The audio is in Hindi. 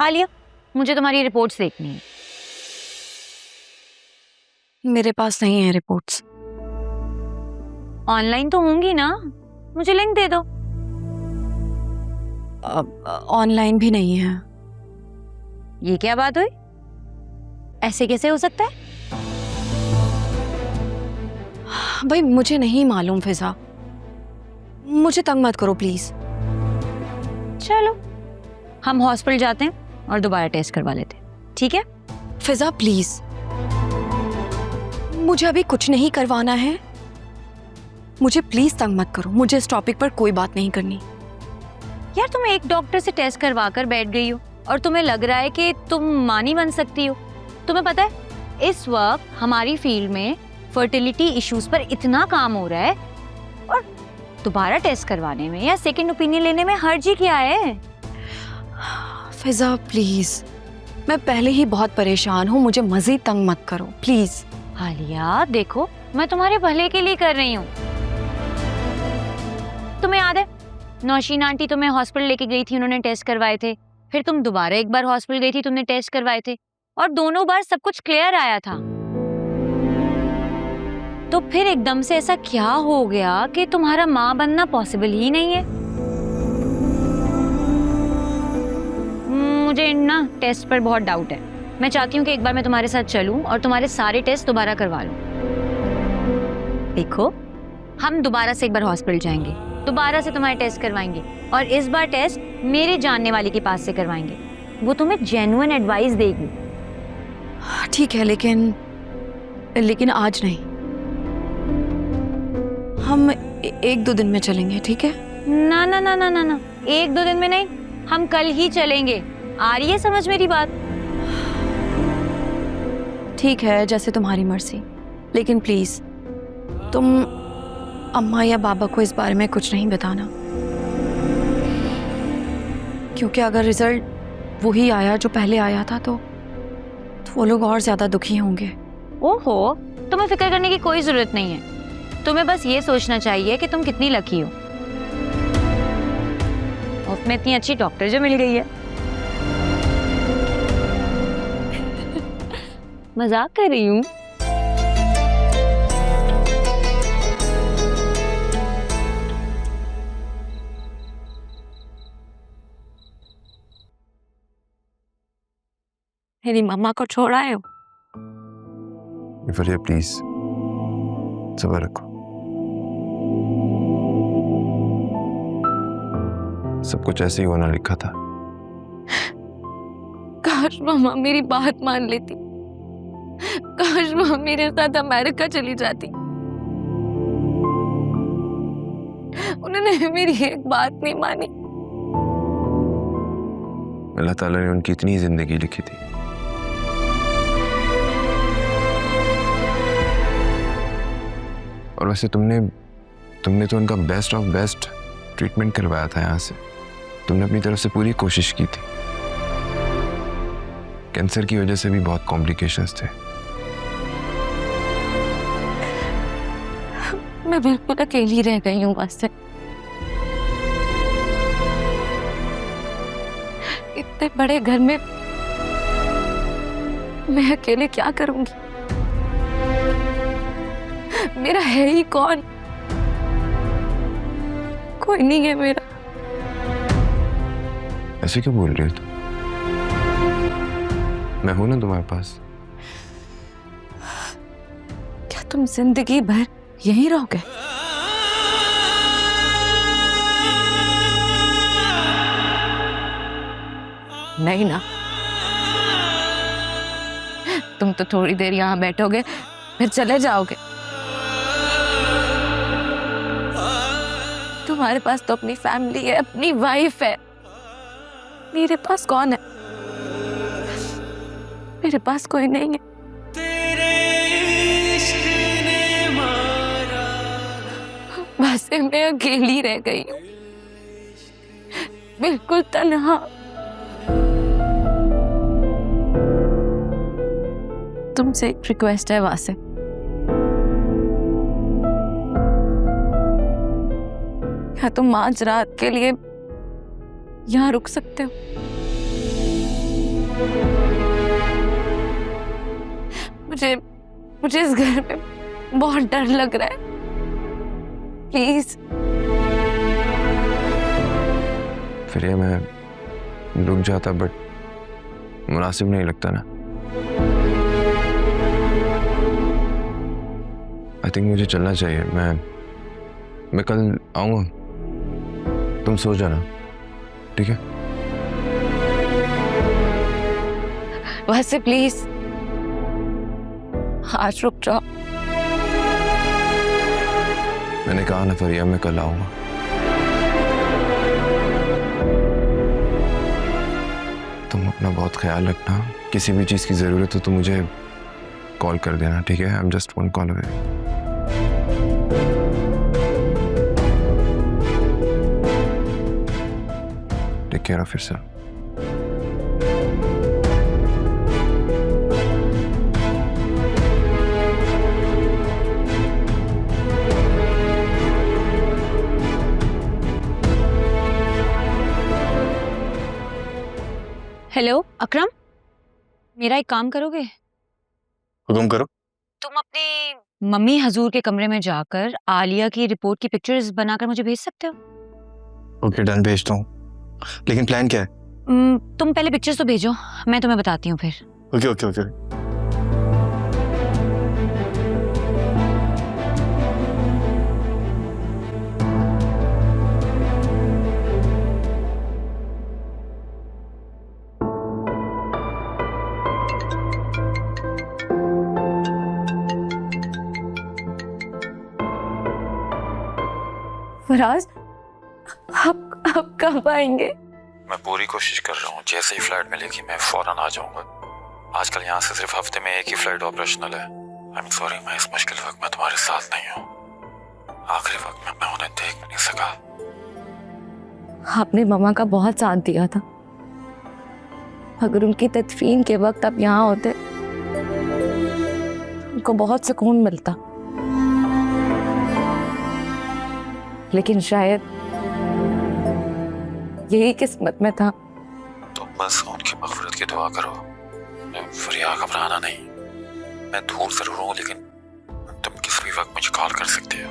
आलिया, मुझे तुम्हारी रिपोर्ट्स देखनी है। मेरे पास नहीं है रिपोर्ट्स। ऑनलाइन तो होंगी ना, मुझे लिंक दे दो। ऑनलाइन भी नहीं है। ये क्या बात हुई? ऐसे कैसे हो सकता है? भाई मुझे नहीं मालूम फिजा, मुझे तंग मत करो प्लीज। चलो हम हॉस्पिटल जाते हैं और दोबारा टेस्ट करवा लेते हैं, ठीक है? फिजा प्लीज, मुझे अभी कुछ नहीं करवाना है। मुझे प्लीज तंग मत करो, मुझे इस टॉपिक पर कोई बात नहीं करनी। यार तुम एक डॉक्टर से टेस्ट करवा कर बैठ गई हो और तुम्हें लग रहा है कि तुम मां नहीं बन सकती हो। तुम्हें पता है इस वक्त हमारी फील्ड में फर्टिलिटी इश्यूज पर इतना काम हो रहा है और दोबारा टेस्ट करवाने में या सेकंड ओपिनियन लेने में हर्ज ही क्या है? फिजा प्लीज, मैं पहले ही बहुत परेशान हूँ, मुझे मजीद तंग मत करो प्लीज। आलिया देखो, मैं तुम्हारे भले के लिए कर रही हूँ। तुम्हें याद है नौशीन आंटी तुम्हें हॉस्पिटल लेके गई थी, उन्होंने टेस्ट करवाए थे। फिर तुम दोबारा एक बार हॉस्पिटल गई थी, तुमने टेस्ट करवाए थे और दोनों बार सब कुछ क्लियर आया था। तो फिर एकदम से ऐसा क्या हो गया कि तुम्हारा मां बनना पॉसिबल ही नहीं है? मुझे ना टेस्ट पर बहुत डाउट है। मैं चाहती हूँ कि एक बार मैं तुम्हारे साथ चलूं और तुम्हारे सारे टेस्ट दोबारा करवा लूं। देखो हम दोबारा से एक बार हॉस्पिटल जाएंगे, दोबारा से तुम्हारे टेस्ट करवाएंगे और इस बार टेस्ट मेरे जानने वाले के पास से करवाएंगे। वो तुम्हें जेन्युइन एडवाइस देगी। ठीक है, लेकिन आज नहीं, हम एक दो दिन में चलेंगे, ठीक है? ना ना ना ना ना ना, एक दो दिन में नहीं, हम कल ही चलेंगे। आ रही है समझ मेरी बात? ठीक है, जैसे तुम्हारी मर्जी, लेकिन प्लीज तुम अम्मा या बाबा को इस बारे में कुछ नहीं बताना, क्योंकि अगर रिजल्ट वही आया जो पहले आया था तो वो लोग और ज्यादा दुखी होंगे। ओहो, तुम्हें फिक्र करने की कोई जरूरत नहीं है। तुम्हें बस ये सोचना चाहिए कि तुम कितनी लकी हो, मुफ्त में इतनी अच्छी डॉक्टर जो मिल गई है। मजाक कर रही हूँ। मेरी मम्मा को छोड़ आए हो? विफलिया प्लीज सब्र रखो, सब कुछ ऐसे ही होना लिखा था। काश मम्मा मेरी बात मान लेती, काश मम्मा मेरे साथ अमेरिका चली जाती। उन्होंने मेरी एक बात नहीं मानी। अल्लाह ताला ने उनकी इतनी जिंदगी लिखी थी। और वैसे तुमने तो उनका बेस्ट ऑफ बेस्ट ट्रीटमेंट करवाया था यहाँ से। तुमने अपनी तरफ से पूरी कोशिश की थी। कैंसर की वजह से भी बहुत कॉम्प्लिकेशंस थे। मैं बिल्कुल अकेली रह गई हूँ बस। इतने बड़े घर में मैं अकेले क्या करूंगी? मेरा है ही कौन? कोई नहीं है मेरा। ऐसे क्यों बोल रही हो तुम? मैं हूं ना तुम्हारे पास। क्या तुम जिंदगी भर यहीं रहोगे? नहीं ना, तुम तो थोड़ी देर यहाँ बैठोगे फिर चले जाओगे। तुम्हारे पास तो अपनी फैमिली है, अपनी वाइफ है। मेरे पास कौन है? मेरे पास कोई नहीं है। बस मैं अकेली रह गई हूँ, बिल्कुल तन्हा। तुमसे एक रिक्वेस्ट है वासे, क्या तुम आज रात के लिए यहाँ रुक सकते हो? मुझे इस घर में बहुत डर लग रहा है। प्लीज। फिर ये मैं रुक जाता, बट मुनासिब नहीं लगता ना। आई थिंक मुझे चलना चाहिए। मैं कल आऊँगा, तुम सो जाना, ठीक है? वैसे प्लीज आज रुक जाओ। मैंने कहा ना फरिया, मैं कल आऊँगा। तुम अपना बहुत ख्याल रखना। किसी भी चीज़ की ज़रूरत हो तो मुझे कॉल कर देना, ठीक है? I am just one call away. Take care of yourself. Hello Akram, मेरा एक काम करोगे? हुक्म करो। तुम अपनी मम्मी हजूर के कमरे में जाकर आलिया की रिपोर्ट की पिक्चर्स बनाकर मुझे भेज सकते हो? ओके डन, भेजता हूँ। लेकिन प्लान क्या है? तुम पहले पिक्चर्स तो भेजो, मैं तुम्हें बताती हूँ फिर। Okay okay okay. फराज, आप कब आएंगे? मैं पूरी कोशिश कर रहा हूँ, जैसे ही फ्लाइट मिलेगी मैं फौरन आ जाऊंगा। आजकल यहाँ से सिर्फ हफ्ते में एक ही फ्लाइट ऑपरेशनल है। आई एम सॉरी, मैं इस मुश्किल वक्त में तुम्हारे साथ नहीं हूँ। आखिरी वक्त में मैं उन्हें देख नहीं सका। आपने मम्मा का बहुत साथ दिया था। अगर उनकी तदफीन के वक्त आप यहाँ होते, उनको बहुत सुकून मिलता। लेकिन शायद यही किस्मत में था। तुम बस उनकी मग़फ़िरत की दुआ करो। फरिया, घबराना नहीं। मैं दूर जरूर हूँ, लेकिन तुम किसी भी वक्त मुझे कॉल कर सकते हो।